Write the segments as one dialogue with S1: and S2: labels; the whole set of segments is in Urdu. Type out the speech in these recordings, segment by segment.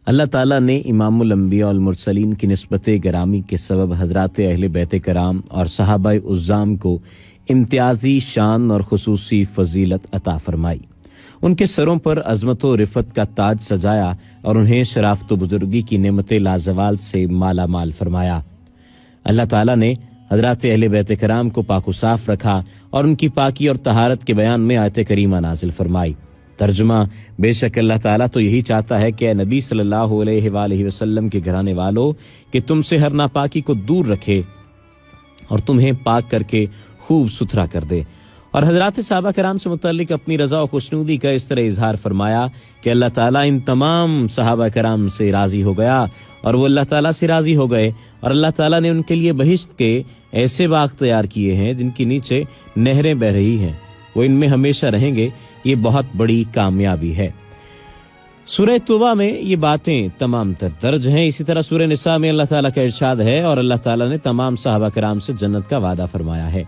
S1: اللہ تعالیٰ نے امام الانبیاء والمرسلین کی نسبت گرامی کے سبب حضرات اہل بیت کرام اور صحابہ عظام کو امتیازی شان اور خصوصی فضیلت عطا فرمائی. ان کے سروں پر عظمت و رفت کا تاج سجایا اور انہیں شرافت و بزرگی کی نعمت لازوال سے مالا مال فرمایا. اللہ تعالیٰ نے حضرات اہل بیت کرام کو پاک و صاف رکھا اور ان کی پاکی اور طہارت کے بیان میں آیت کریمہ نازل فرمائی. ترجمہ: بے شک اللہ تعالیٰ تو یہی چاہتا ہے کہ اے نبی صلی اللہ علیہ وآلہ وسلم کے گھرانے والوں کہ تم سے ہر ناپاکی کو دور رکھے اور تمہیں پاک کر کے خوب ستھرا کر دے. اور حضرات صحابہ کرام سے متعلق اپنی رضا و خوشنودی کا اس طرح اظہار فرمایا کہ اللہ تعالیٰ ان تمام صحابہ کرام سے راضی ہو گیا اور وہ اللہ تعالیٰ سے راضی ہو گئے، اور اللہ تعالیٰ نے ان کے لیے بہشت کے ایسے باغ تیار کیے ہیں جن کے نیچے نہریں بہ رہی ہیں، وہ ان میں ہمیشہ رہیں گے. یہ بہت بڑی کامیابی ہے. سورہ توبہ میں یہ باتیں تمام تر درج ہیں. اسی طرح سورہ نساء میں اللہ تعالیٰ کا ارشاد ہے اور اللہ تعالیٰ نے تمام صحابہ کرام سے جنت کا وعدہ فرمایا ہے.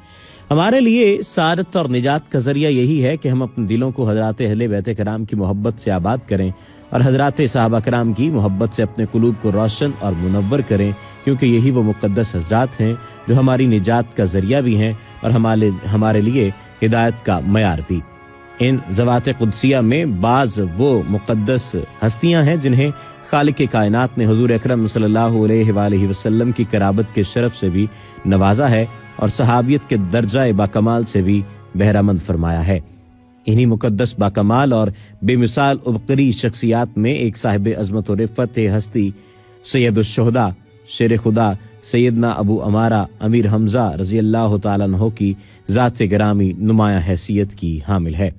S1: ہمارے لیے سعادت اور نجات کا ذریعہ یہی ہے کہ ہم اپنے دلوں کو حضرات اہل بیت کرام کی محبت سے آباد کریں اور حضرات صحابہ کرام کی محبت سے اپنے قلوب کو روشن اور منور کریں، کیونکہ یہی وہ مقدس حضرات ہیں جو ہماری نجات کا ذریعہ بھی ہیں اور ہمارے لیے ہدایت کا معیار بھی. ان ذوات قدسیہ میں بعض وہ مقدس ہستیاں ہیں جنہیں خالق کائنات نے حضور اکرم صلی اللہ علیہ وآلہ وسلم کی قرابت کے شرف سے بھی نوازا ہے اور صحابیت کے درجہ باکمال سے بھی بہرہ مند فرمایا ہے. انہی مقدس باکمال اور بے مثال عبقری شخصیات میں ایک صاحب عظمت و رفت ہستی سید الشہداء شیر خدا سیدنا ابو عمارہ امیر حمزہ رضی اللہ تعالیٰ عنہ کی ذات گرامی نمایاں حیثیت کی حامل ہے.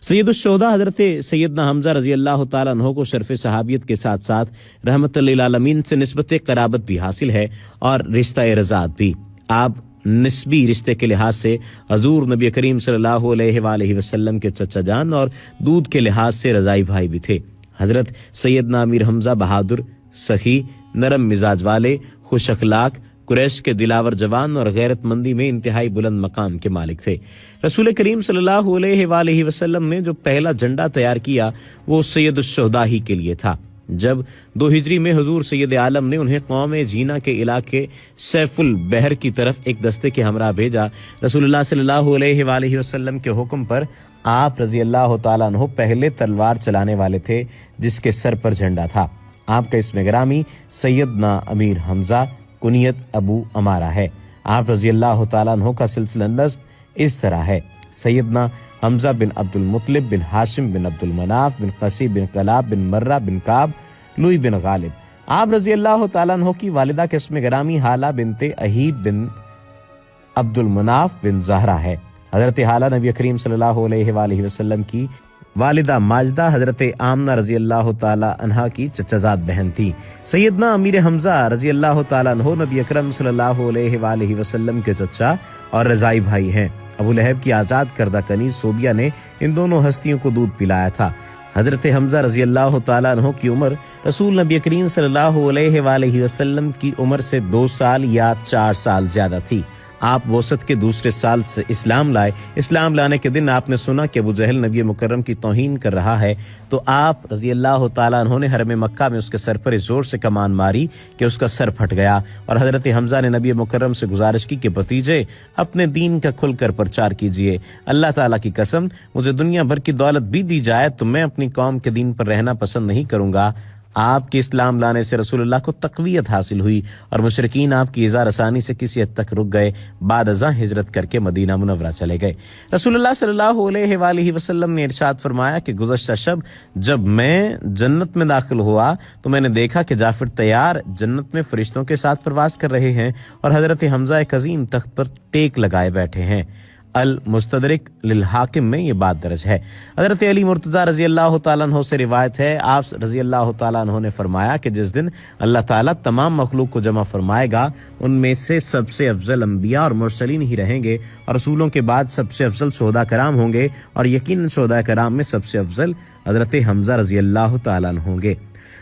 S1: سید الشہداء حضرت سیدنا حمزہ رضی اللہ تعالیٰ عنہ کو شرف صحابیت کے ساتھ ساتھ رحمت للعالمین سے نسبت قرابت بھی حاصل ہے اور رشتہ رضاعت بھی. آپ نسبی رشتے کے لحاظ سے حضور نبی کریم صلی اللہ علیہ وآلہ وسلم کے چچا جان اور دودھ کے لحاظ سے رضائی بھائی بھی تھے. حضرت سیدنا امیر حمزہ بہادر، سخی، نرم مزاج والے، خوش اخلاق، قریش کے دلاور جوان اور غیرت مندی میں انتہائی بلند مقام کے مالک تھے. رسول کریم صلی اللہ علیہ وآلہ وسلم نے جو پہلا جھنڈا تیار کیا وہ سید الشہداء ہی کے لیے تھا. جب 2 ہجری میں حضور سید عالم نے انہیں قوم جینا کے علاقے سیف البحر کی طرف ایک دستے کے ہمراہ بھیجا، رسول اللہ صلی اللہ علیہ وآلہ وسلم کے حکم پر آپ رضی اللہ تعالیٰ عنہ پہلے تلوار چلانے والے تھے جس کے سر پر جھنڈا تھا. آپ کا اسم گرامی سیدنا امیر حمزہ کنیت ابو عمارہ ہے. آپ رضی اللہ تعالیٰ عنہ کا سلسلہ نسب اس طرح ہے: سیدنا حمزہ بن عبد المطلب بن ہاشم بن عبد المناف بن قسی بن کلاب بن مرہ بن کعب لوئی بن غالب. آپ رضی اللہ تعالیٰ عنہ کی والدہ کے اسم گرامی حالہ بنت اہیب بن عبد المناف بن زہرہ ہے. حضرت حالہ نبی کریم صلی اللہ علیہ وآلہ وسلم کی والدہ ماجدہ حضرت آمنہ رضی اللہ تعالی عنہا کی چچازاد بہن تھی. سیدنا امیر حمزہ رضی اللہ تعالیٰ عنہ نبی اکرم صلی اللہ علیہ وآلہ وسلم کے چچا اور رضائی بھائی ہیں. ابو لہب کی آزاد کردہ کنیز صوبیہ نے ان دونوں ہستیوں کو دودھ پلایا تھا. حضرت حمزہ رضی اللہ تعالیٰ عنہ کی عمر رسول نبی کریم صلی اللہ علیہ وآلہ وسلم کی عمر سے 2 سال یا 4 سال زیادہ تھی. آپ وسط کے دوسرے سال سے اسلام لائے. اسلام لانے کے دن آپ نے سنا کہ ابو جہل نبی مکرم کی توہین کر رہا ہے تو آپ رضی اللہ تعالیٰ عنہ نے حرم مکہ میں اس کے سر پر اس زور سے کمان ماری کہ اس کا سر پھٹ گیا، اور حضرت حمزہ نے نبی مکرم سے گزارش کی کہ بھتیجے اپنے دین کا کھل کر پرچار کیجئے. اللہ تعالیٰ کی قسم مجھے دنیا بھر کی دولت بھی دی جائے تو میں اپنی قوم کے دین پر رہنا پسند نہیں کروں گا. آپ کے اسلام لانے سے رسول اللہ کو تقویت حاصل ہوئی اور مشرکین آپ کی اظہار رسانی سے کسی حد تک رک گئے. بعد ازاں ہجرت کر کے مدینہ منورہ چلے گئے. رسول اللہ صلی اللہ علیہ وآلہ وسلم نے ارشاد فرمایا کہ گزشتہ شب جب میں جنت میں داخل ہوا تو میں نے دیکھا کہ جعفر تیار جنت میں فرشتوں کے ساتھ پرواز کر رہے ہیں اور حضرت حمزہ ایک عظیم تخت پر ٹیک لگائے بیٹھے ہیں. المستدرک للحاکم میں یہ بات درج ہے. حضرت علی مرتضیٰ رضی اللہ تعالیٰ عنہ سے روایت ہے، آپ رضی اللہ تعالیٰ عنہ نے فرمایا کہ جس دن اللہ تعالیٰ تمام مخلوق کو جمع فرمائے گا ان میں سے سب سے افضل انبیاء اور مرسلین ہی رہیں گے، اور رسولوں کے بعد سب سے افضل شہداء کرام ہوں گے، اور یقیناً شہداء کرام میں سب سے افضل حضرت حمزہ رضی اللہ تعالیٰ عنہ ہوں گے.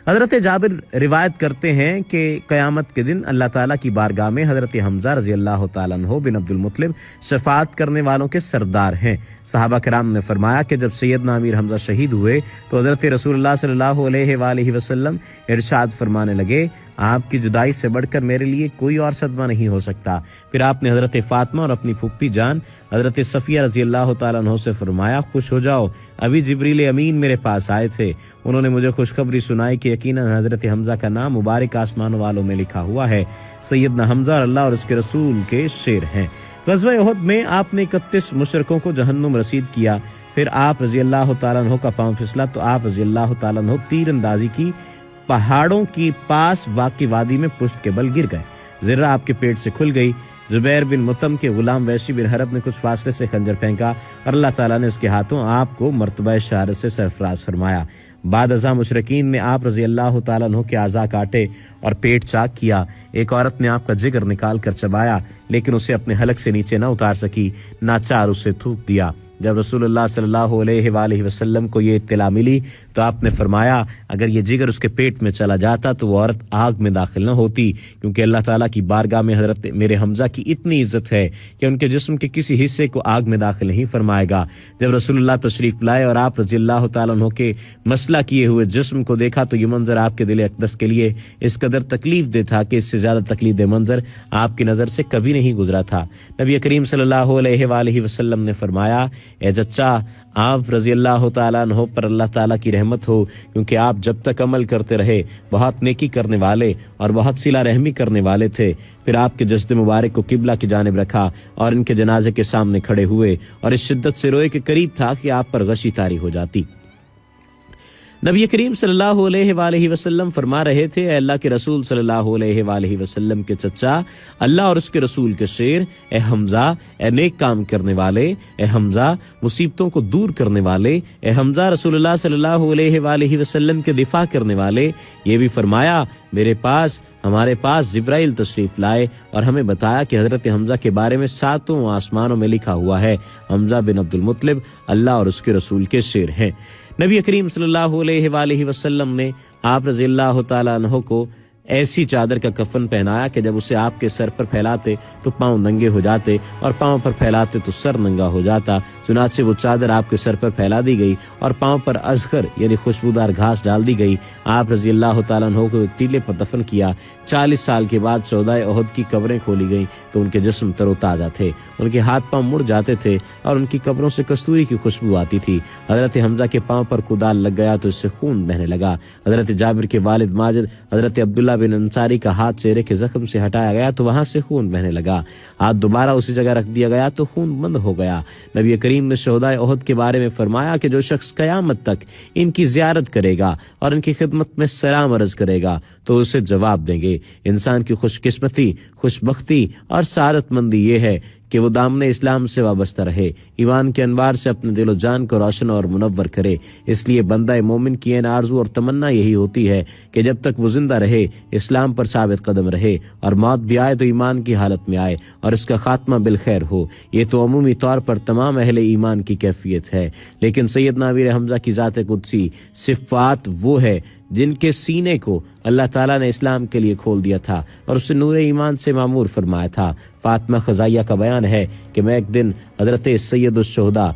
S1: حضرت جابر روایت کرتے ہیں کہ قیامت کے دن اللہ تعالیٰ کی بارگاہ میں حضرت حمزہ رضی اللہ تعالیٰ عنہ بن عبد المطلب شفاعت کرنے والوں کے سردار ہیں۔ صحابہ کرام نے فرمایا کہ جب سیدنا امیر حمزہ شہید ہوئے تو حضرت رسول اللہ صلی اللہ علیہ وآلہ وسلم ارشاد فرمانے لگے، آپ کی جدائی سے بڑھ کر میرے لیے کوئی اور صدمہ نہیں ہو سکتا۔ پھر آپ نے حضرت فاطمہ اور اپنی پھپھی جان حضرت صفیہ رضی اللہ تعالیٰ عنہ سے فرمایا، خوش ہو جاؤ، ابھی جبریل امین میرے پاس آئے تھے، انہوں نے مجھے خوشخبری سنائی کہ یقیناً حضرت حمزہ کا نام مبارک آسمان والوں میں لکھا ہوا ہے، سیدنا حمزہ اللہ اور اس کے رسول کے شیر ہیں۔ غزوہ احد میں آپ نے 31 مشرکوں کو جہنم رسید کیا۔ پھر آپ رضی اللہ تعالیٰ عنہ کا پاؤں پھسلا تو آپ رضی اللہ تعالیٰ عنہ تیر اندازی کی پہاڑوں کی پاس واقع وادی میں پشت کے بل گر گئے، ذرہ آپ کے پیٹ سے کھل گئی۔ زبیر بن مطعم کے غلام ویشی بن حرب نے کچھ فاصلے سے خنجر پھینکا اور اللہ تعالیٰ نے اس کے ہاتھوں آپ کو مرتبہ شہادت سے سرفراز فرمایا۔ بعد ازاں مشرکین نے آپ رضی اللہ تعالیٰ عنہ کے اعضاء کاٹے اور پیٹ چاک کیا۔ ایک عورت نے آپ کا جگر نکال کر چبایا لیکن اسے اپنے حلق سے نیچے نہ اتار سکی، ناچار اسے تھوک دیا۔ جب رسول اللہ صلی اللہ علیہ وآلہ وسلم کو یہ اطلاع ملی تو آپ نے فرمایا، اگر یہ جگر اس کے پیٹ میں چلا جاتا تو وہ عورت آگ میں داخل نہ ہوتی، کیونکہ اللہ تعالیٰ کی بارگاہ میں حضرت میرے حمزہ کی اتنی عزت ہے کہ ان کے جسم کے کسی حصے کو آگ میں داخل نہیں فرمائے گا۔ جب رسول اللہ تشریف لائے اور آپ رضی اللہ تعالیٰ عنہ کے مسئلہ کیے ہوئے جسم کو دیکھا تو یہ منظر آپ کے دل اقدس کے لیے اس قدر تکلیف دہ تھا کہ اس سے زیادہ تکلیف دہ منظر آپ کی نظر سے کبھی نہیں گزرا تھا۔ نبی کریم صلی اللہ علیہ وآلہ وسلم نے فرمایا، اے چچا، آپ رضی اللہ تعالیٰ عنہ پر اللہ تعالیٰ کی رحمت ہو، کیونکہ آپ جب تک عمل کرتے رہے بہت نیکی کرنے والے اور بہت صلہ رحمی کرنے والے تھے۔ پھر آپ کے جسد مبارک کو قبلہ کی جانب رکھا اور ان کے جنازے کے سامنے کھڑے ہوئے اور اس شدت سے روئے کہ قریب تھا کہ آپ پر غشی طاری ہو جاتی۔ نبی کریم صلی اللہ علیہ وآلہ وسلم فرما رہے تھے، اے اللہ کے رسول صلی اللہ علیہ وآلہ وسلم کے چچا، اللہ اور اس کے رسول کے شیر، اے حمزہ، اے نیک کام کرنے والے، اے حمزہ مصیبتوں کو دور کرنے والے، اے حمزہ رسول اللہ صلی اللہ علیہ وآلہ وسلم کے دفاع کرنے والے۔ یہ بھی فرمایا، ہمارے پاس جبرائیل تشریف لائے اور ہمیں بتایا کہ حضرت حمزہ کے بارے میں 7 آسمانوں میں لکھا ہوا ہے، حمزہ بن عبد المطلب اللہ اور اس کے رسول کے شیر ہیں۔ نبی کریم صلی اللہ علیہ وآلہ وسلم نے آپ رضی اللہ تعالیٰ عنہ کو ایسی چادر کا کفن پہنایا کہ جب اسے آپ کے سر پر پھیلاتے تو پاؤں ننگے ہو جاتے اور پاؤں پر پھیلاتے تو سر ننگا ہو جاتا۔ چنانچہ وہ چادر آپ کے سر پر پھیلا دی گئی اور پاؤں پر ازخر یعنی خوشبودار گھاس ڈال دی گئی۔ آپ رضی اللہ تعالیٰ عنہ کو ایک ٹیلے پر دفن کیا۔ 40 سال کے بعد 14 احد کی قبریں کھولی گئیں تو ان کے جسم تر و تازہ تھے، ان کے ہاتھ پاؤں مڑ جاتے تھے اور ان کی قبروں سے کستوری کی خوشبو آتی تھی۔ حضرت حمزہ کے پاؤں پر کدال لگ گیا تو اس سے خون بہنے لگا۔ حضرت جابر کے والد ماجد حضرت عبداللہ بن انصاری کا ہاتھ چہرے کے زخم سے ہٹایا گیا تو وہاں سے خون بہنے لگا۔ ہاتھ دوبارہ اسی جگہ رکھ دیا گیا تو خون بند ہو گیا۔ نبی کریم نے شہدائے احد کے بارے میں فرمایا کہ جو شخص قیامت تک ان کی زیارت کرے گا اور ان کی خدمت میں سلام عرض کرے گا تو اسے جواب دیں گے۔ انسان کی خوش قسمتی، خوش بختی اور سعادت مندی یہ ہے کہ وہ دامن اسلام سے وابستہ رہے، ایمان کے انوار سے اپنے دل و جان کو روشن اور منور کرے۔ اس لیے بندہ مومن کی این آرزو اور تمنا یہی ہوتی ہے کہ جب تک وہ زندہ رہے اسلام پر ثابت قدم رہے اور موت بھی آئے تو ایمان کی حالت میں آئے اور اس کا خاتمہ بالخیر ہو۔ یہ تو عمومی طور پر تمام اہل ایمان کی کیفیت ہے، لیکن سیدنا امیر حمزہ کی ذات قدسی صفات وہ ہے جن کے سینے کو اللہ تعالیٰ نے اسلام کے لیے کھول دیا تھا اور اسے نور ایمان سے معمور فرمایا تھا۔ فاطمہ خزائیہ کا بیان ہے کہ میں ایک دن حضرت سید الشہداء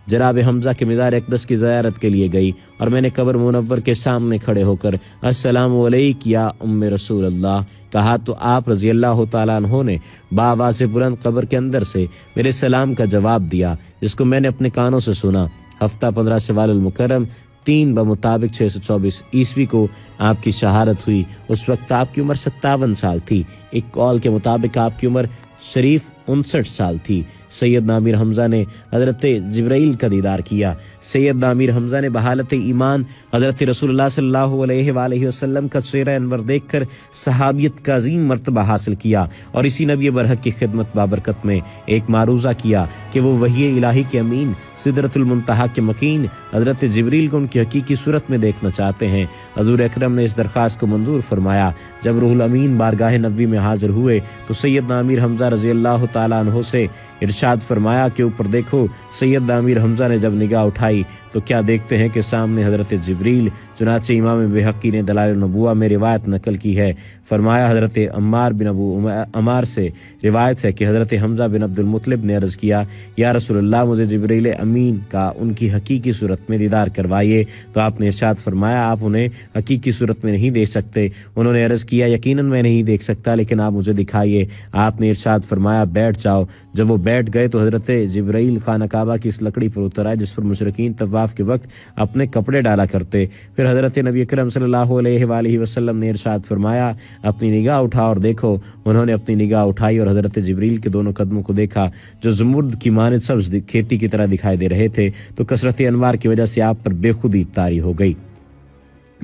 S1: جناب حمزہ کے مزار اقدس کی زیارت کے لیے گئی اور میں نے قبر منور کے سامنے کھڑے ہو کر السلام علیک یا ام رسول اللہ کہا تو آپ رضی اللہ تعالیٰ عنہ نے بآواز بلند قبر کے اندر سے میرے سلام کا جواب دیا، جس کو میں نے اپنے کانوں سے سنا۔ ہفتہ 15 سوال المکرم 3 بمطابق 624 عیسوی کو آپ کی شہادت ہوئی۔ اس وقت آپ کی عمر 57 سال تھی۔ ایک قول کے مطابق آپ کی عمر شریف 59 سال تھی۔ سیدنا امیر حمزہ نے حضرت جبرائیل کا دیدار کیا۔ سیدنا امیر حمزہ نے بحالت ایمان حضرت رسول اللہ صلی اللہ علیہ وآلہ وسلم کا چہرہ انور دیکھ کر صحابیت کا عظیم مرتبہ حاصل کیا اور اسی نبی برحق کی خدمت بابرکت میں ایک معروضہ کیا کہ وہ وحی الہی کے امین سدرۃ المنتہا کے مکین حضرت جبریل کو ان کی حقیقی صورت میں دیکھنا چاہتے ہیں۔ حضور اکرم نے اس درخواست کو منظور فرمایا۔ جب روح الامین بارگاہ نبوی میں حاضر ہوئے تو سیدنا امیر حمزہ رضی اللہ تعالیٰ عنہ سے ارشاد فرمایا کہ اوپر دیکھو۔ سیدنا امیر حمزہ نے جب نگاہ اٹھائی تو کیا دیکھتے ہیں کہ سامنے حضرت جبریل۔ چنانچہ امام بحقی نے دلائل النبوہ میں روایت نقل کی ہے، فرمایا حضرت عمار بن ابو عمار سے روایت ہے کہ حضرت حمزہ بن عبد المطلب نے عرض کیا، یا رسول اللہ مجھے جبریل امین کا ان کی حقیقی صورت میں دیدار کروائیے۔ تو آپ نے ارشاد فرمایا آپ انہیں حقیقی صورت میں نہیں دیکھ سکتے۔ انہوں نے عرض کیا یقیناً میں نہیں دیکھ سکتا، لیکن آپ مجھے دکھائیے۔ آپ نے ارشاد فرمایا بیٹھ جاؤ۔ جب وہ بیٹھ گئے تو حضرت جبرائیل خانہ کعبہ کی اس لکڑی پر اتر آئے جس پر مشرکین طواف کے وقت اپنے کپڑے ڈالا کرتے۔ پھر حضرت نبی اکرم صلی اللہ علیہ وآلہ وسلم نے ارشاد فرمایا اپنی نگاہ اٹھاؤ اور دیکھو۔ انہوں نے اپنی نگاہ اٹھائی اور حضرت جبریل کے دونوں قدموں کو دیکھا جو زمرد کی مانند سبز کھیتی کی طرح دکھائی دے رہے تھے، تو کثرت انوار کی وجہ سے آپ پر بے خودی طاری ہو گئی۔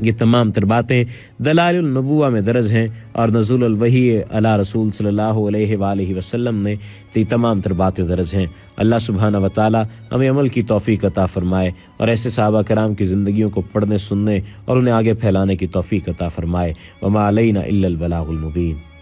S1: یہ تمام تر باتیں دلائل النبوہ میں درج ہیں اور نزول الوحی علی رسول صلی اللہ علیہ وآلہ وسلم میں تمام تر باتیں درج ہیں۔ اللہ سبحانہ و تعالی ہمیں عمل کی توفیق عطا فرمائے اور ایسے صحابہ کرام کی زندگیوں کو پڑھنے سننے اور انہیں آگے پھیلانے کی توفیق عطا فرمائے۔ وما علینا الا البلاغ المبین۔